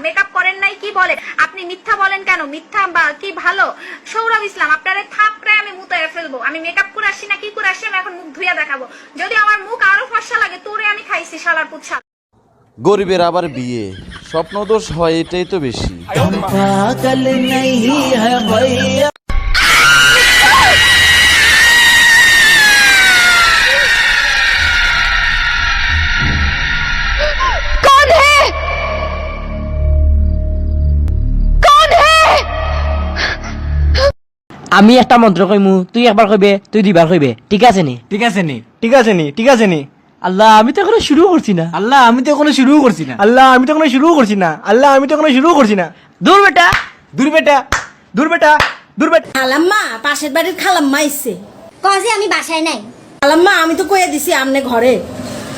Makeup করেন নাই কি বলে? আপনি মিথ্যা বলেন কেন? মিথ্যা বা কি ভালো? সৌরভ ইসলাম, আপনারে থাপড়ায় আমি মুতায় ফেলবো। আমি মেকআপ করে আসি না কি করে আসি, আমি এখন মুখ ধুইয়া দেখাবো। যদি আমার মুখ আরো ফর্সা লাগে, তোরে আমি খাইছি শালার পুচ্ছা। গরিবের আবার বিয়ে, স্বপ্নদোষ হয় এটাই তো বেশি। পাগল नहीं है भैया। আমি একটা মন্ত্র কইমু, তুই একবার কইবে, তুই দুইবার কইবে, ঠিক আছে নি? ঠিক আছে নি, ঠিক আছে নি, ঠিক আছে নি। আল্লাহ আমি তো এখনো শুরু করছি না। আল্লাহ আমি তো এখনো শুরু করছি না। আল্লাহ আমি তো এখনো শুরু করছি না। আল্লাহ আমি তো এখনো শুরু করছি না। দূর বেটা, দূর বেটা, দূর বেটা, দূর বেটা। খালাম্মা, পাশের বাড়ির খালাম্মা আইছে। কজি আমি বাসায় নাই। খালাম্মা আমি তো কইয়া দিছি আমনে ঘরে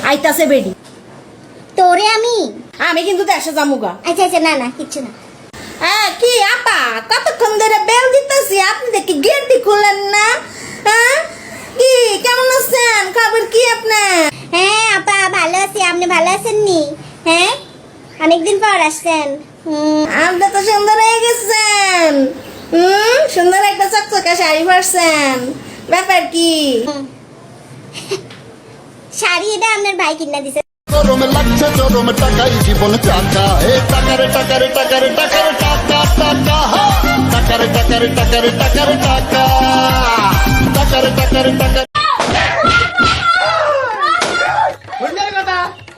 আইতাছে বেডি। তোরে আমি কিন্তু দেশে যামুগা। আচ্ছা আচ্ছা, না না কিচ্ছু না। হ্যাঁ কি আপা, কতক্ষণ ধরে বেল দিতেছি, আপনি দেখি গেটটি খুলেন না? হ্যাঁ কি, কেমন আছেন? খবর কি আপনার? হ্যাঁ আপা ভালো আছি, আপনি ভালো আছেন নি? হ্যাঁ অনেকদিন পর আসছেন। আপনি তো সুন্দর হয়ে গেছেন। সুন্দর একটা চকচকা শাড়ি পরছেন, ব্যাপার কি? শাড়ি এটা আপনার ভাই কিনা দিছে। চরমে লাগছে চরমে টাকাই জীবন চাকা, হে টাকারে টাকারে টাকারে টাকারে টাকা টাকা, টাকারে টাকারে টাকারে টাকারে টাকা, টাকারে টাকারে টাকা।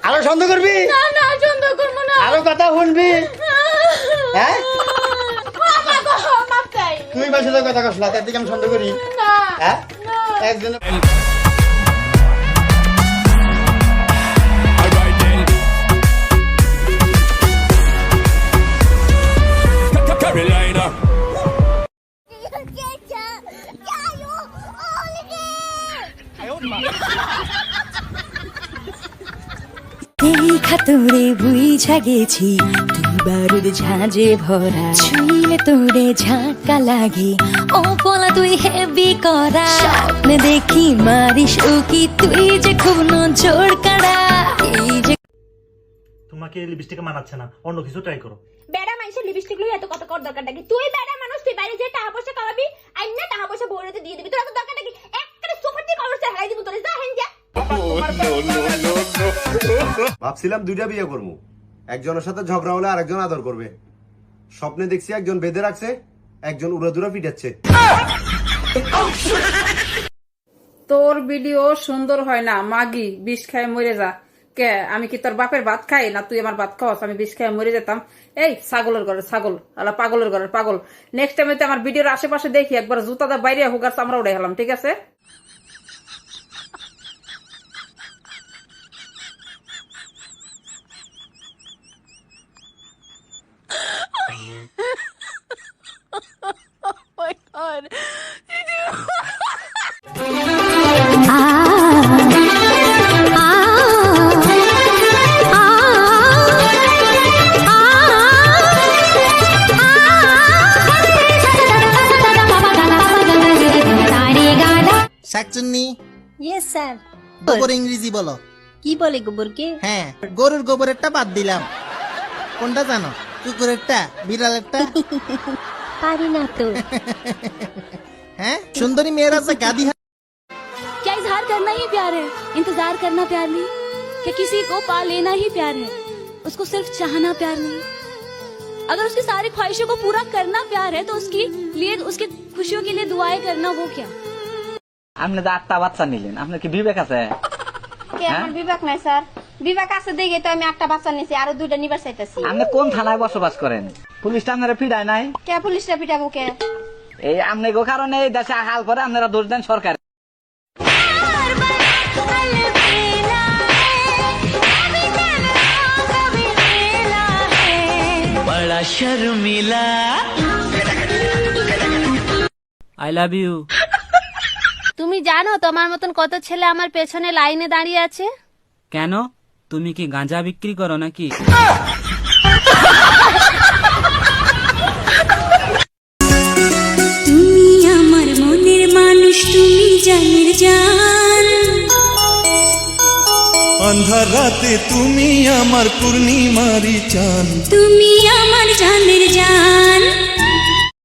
আরো সন্দেহ করবি? না না সন্দেহ করব না। আরো কথা শুনবি? হ্যাঁ তুই বাসে কথা কস না, তার দিকে আমি সন্দেহ করি? হ্যাঁ একজন দেখা তোরে বুঝা গেছি, তুই বারুদ ঝাঁঝে ভরা, ছুঁইলে তোরে ঝাঁকা লাগে, ও বলা তুই হেভি করা, স্বপ্নে দেখি মারিস উকি, তুই যে খুব নজর কাড়া, এই যে তোমাকে লিপস্টিক মানাচ্ছে না, অন্য কিছু ট্রাই করো। বেড়া মানুষের লিপস্টিক লই এত কত কর দরকার নাকি? তুই বেড়া মানুষ, তুই বাইরে যে টাকা পয়সা কামাবি, আইনা টাকা পয়সা বউরেতে দিয়ে দিবি, তোর এত দরকার নাকি? একটা সুপারটি কভার হারাই দিব তোরে, যা হেন যা। ভাবছিলাম দুইটা বিয়ে করবো, একজনের সাথে ঝগড়া হলে আরেকজন আদর করবে। স্বপ্নে দেখছি একজন বেঁধে রাখছে, একজন উড়াদুরা পিটাচ্ছে। তোর ভিডিও সুন্দর হয় না, মাগি বিষ খায় মরে যা। কে আমি কি তোর বাপের ভাত খাই না? তুই আমার ভাত খাওয়াস, আমি বিষ খায় মরে যেতাম। এই ছাগলের ঘরের ছাগল, আলা পাগলের ঘরের পাগল। নেক্সট টাইম আমার ভিডিওর আশেপাশে দেখি একবার জুতাটা বাইরে হোক, আর আমরা উড়ে গেলাম, ঠিক আছে? শাকচুন্নি, ইয়েস স্যার। গোবর ইংরেজি বলো। কি বলে গোবরকে? হ্যাঁ, গরুর গোবরেরটা বাদ দিলাম। কোনটা জানো? কুকুরেরটা, বিড়ালেরটা? পারি না তো। হ্যাঁ, সুন্দরী মেয়েরা যে গাদি। क्या इजहार करना ही प्यार है? इंतजार करना प्यार नहीं? क्या किसी को पा लेना ही प्यार है? उसको सिर्फ चाहना प्यार नहीं? अगर उसकी सारी ख्वाहिशों को पूरा करना प्यार है, तो उसकी लिए उसकी खुशियों के लिए दुआएं करना वो क्या? আপনি তো 8টা বাচ্চা নিলেন, আপনার কি বিবেক আছে? আমার বিবেক নাই স্যার, বিবেক আছে দেখে তো আমি একটা বাচ্চা নিয়েছি, আরো দুইটা নিবার চাইতেছি। আপনি কোন থানায় বসবাস করেন? পুলিশটা আপনারা ফিরায় নাই? কে পুলিশটা পিটাবো কে? এই আপনি গো কারণে এই দেশে হাল করে আপনারা দোষ দেন সরকার। বড়া শর্মিলা। I love you. তুমি জানো তোমার মতন কত ছেলে আমার পেছনে লাইনে দাঁড়িয়ে আছে? কেন, তুমি কি গাঁজা বিক্রি করো নাকি? তুমি আমার মনের মানুষ, তুমি জানের জান। अंधारात রাতে তুমি আমার পূর্ণিমারি চান। তুমি আমার জান।